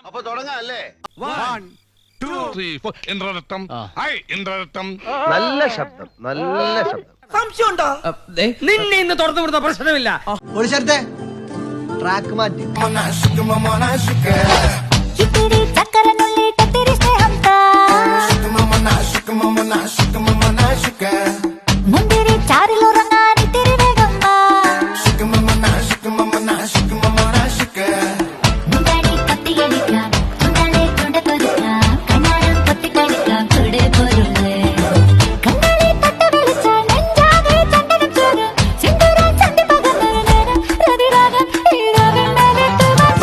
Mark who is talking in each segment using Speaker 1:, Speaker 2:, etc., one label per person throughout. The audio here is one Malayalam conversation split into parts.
Speaker 1: അപ്പൊ തുടങ്ങാല്ലേ?
Speaker 2: 1 2 3 4 ഇന്ദ്രരത്നം. ഇന്ദ്രരത്നം.
Speaker 1: നല്ല ശബ്ദം, നല്ല ശബ്ദം.
Speaker 3: സംശയമുണ്ടോ? നിന്നെ ഇന്ന് തുറന്നു വിടുന്ന പ്രശ്നമില്ല.
Speaker 1: ഒരു ശബ്ദേ ട്രാക്ക് മാറ്റി.
Speaker 4: മുന്തിരി ചാറിലുറങ്ങാനി തിരുവേഗം മുണ്ടാടി കൊത്തിയടിക്കാം മുണ്ടാളെ കൊണ്ടൊരുക്കാം കണ്ണാരം പൊത്തിക്കളിക്കാം കൂടെ പോരുള്ളേ കണ്ണാളി പട്ട വെളിച്ചാൽ നെഞ്ചാകെ ചന്ദനം ചോരും സിന്ദൂരം ചന്തി പകർന്നൊരു നേരം പ്രതിരാഗം ഈരാവിൽ മേലെത്തുവാൻ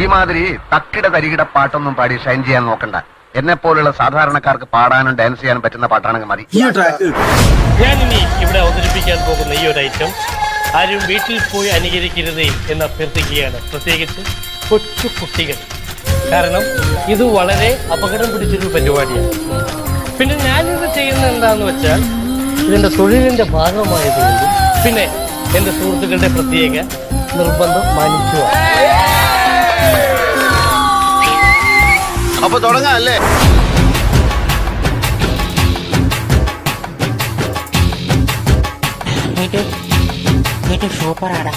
Speaker 5: ഈ മാതിരി തക്കിട തരികിട പാട്ടൊന്നും പാടി ഷൈൻ ചെയ്യാൻ നോക്കണ്ട. എന്നെ പോലുള്ള സാധാരണക്കാർക്ക് പാടാനും ഡാൻസ് ചെയ്യാനും പറ്റുന്ന പാട്ടാണെങ്കിൽ മതി.
Speaker 6: ഞാനിനി ഇവിടെ അവതരിപ്പിക്കാൻ പോകുന്ന ഈ ഒരു ഐറ്റം ആരും വീട്ടിൽ പോയി അനുകരിക്കരുതേ എന്ന് അഭ്യർത്ഥിക്കുകയാണ്, പ്രത്യേകിച്ച് കൊച്ചു കുട്ടികൾ. കാരണം ഇത് വളരെ അപകടം പിടിച്ചൊരു പരിപാടിയാണ്. പിന്നെ ഞാനിത് ചെയ്യുന്നത് എന്താണെന്ന് വെച്ചാൽ ഇതിന്റെ തൊഴിലിന്റെ ഭാഗമായതുകൊണ്ടും പിന്നെ എന്റെ സുഹൃത്തുക്കളുടെ പ്രത്യേക നിർബന്ധം മാനിക്കുക.
Speaker 1: അപ്പൊ തുടങ്ങാല്ലേ?
Speaker 4: സൂപ്പറാടാ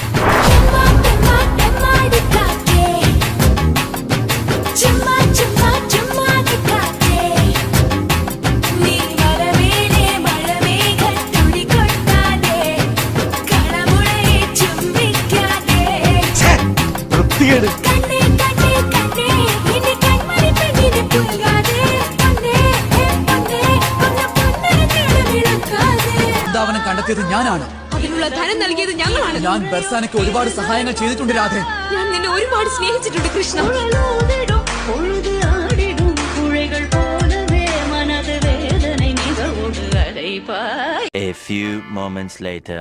Speaker 7: അവനെ കണ്ടെത്തിയത് ഞാനാണ്.
Speaker 8: അതിനുള്ള ധനം നൽകിയത് ഞങ്ങളാണ്.
Speaker 7: ഞാൻ ബർസാനയ്ക്ക് ഒരുപാട് സഹായങ്ങൾ ചെയ്തിട്ടുണ്ട് രാധേ.
Speaker 8: ഞാൻ നിന്നെ ഒരുപാട് സ്നേഹിച്ചിട്ടുണ്ട് Krishna.
Speaker 9: A few moments later.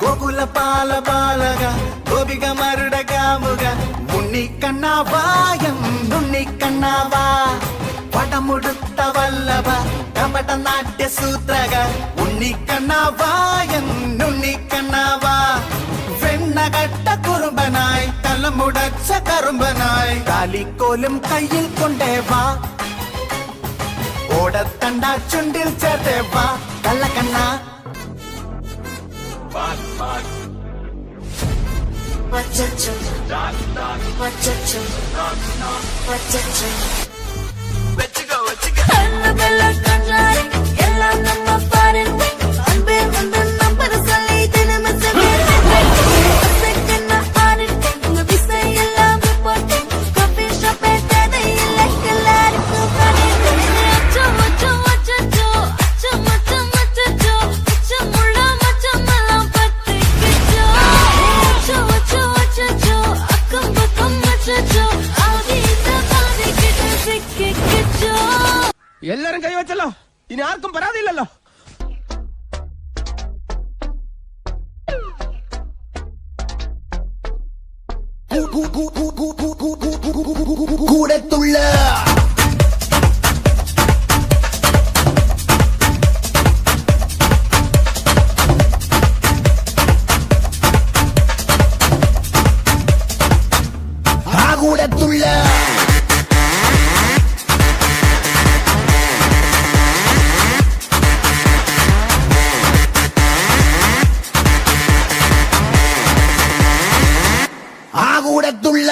Speaker 10: ഗോകുല പാല ബാലക ഗോപിക മരുടകാമുക ഉണ്ണിക്കണ്ണാവായം ഉണ്ണിക്കണ്ണാവാ പടമുടുത്ത വല്ലഭ കപട നാട്യ സൂത്രക ഉണ്ണിക്കണ്ണാവായം ഉണ്ണിക്കണ്ണാവാ വെണ്ണകട്ട കുറുമ്പനായി തലമുടച്ച കറുമ്പനായി കാലിക്കോലും കയ്യിൽ കൊണ്ടേ വാ ഓടത്തണ്ട ചുണ്ടിൽ ചേർത്തേ വാ കള്ളക്കണ്ണ
Speaker 3: എല്ലാരും കൈവച്ചല്ലോ, ഇനി ആർക്കും പരാതിയില്ലല്ലോ.
Speaker 10: കൂടത്തുള്ള കൂടത്തുള്ള കൂടത്തുള്ള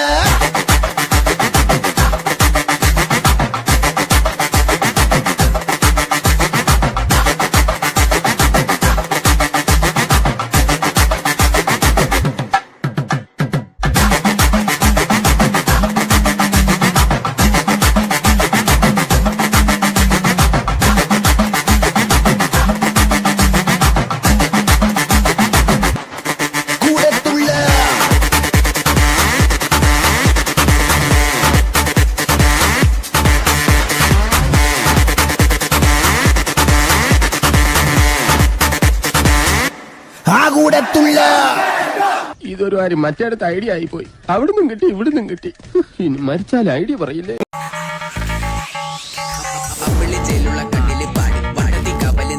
Speaker 10: കൂടത്തുള്ള
Speaker 3: ഇതൊരു കാര്യം മറ്റേടത്ത് ഐഡിയ ആയിപ്പോയി. അവിടുന്നും കിട്ടി ഇവിടുന്നും കിട്ടി. ഇനി മരിച്ചാൽ ഐഡിയ പറയില്ലേ?
Speaker 7: കണ്ണില് പാടി പാടത്തി കപ്പല്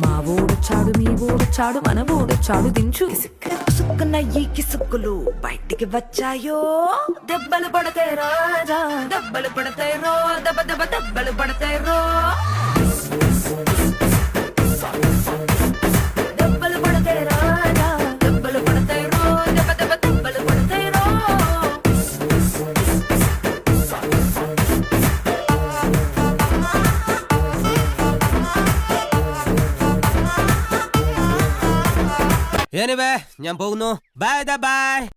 Speaker 8: మా ఊడొచ్చాడు మీ ఊడొచ్చాడు మన ఊడొచ్చాడు దించు సుక్కున్న ఈ కిసుక్కులు బయటికి వచ్చాయో దెబ్బలు పడతాయి రాజా దెబ్బలు పడతాయి రో దెబ్బ దెబ్బ దెబ్బలు పడతాయి రో దెబ్బలు పడతాయి రాజా దెబ్బలు పడతాయి రో దెబ్బ దెబ్బ దెబ్బలు పడతాయి రో
Speaker 3: ഞാൻ പോകുന്നു ബൈ ബൈ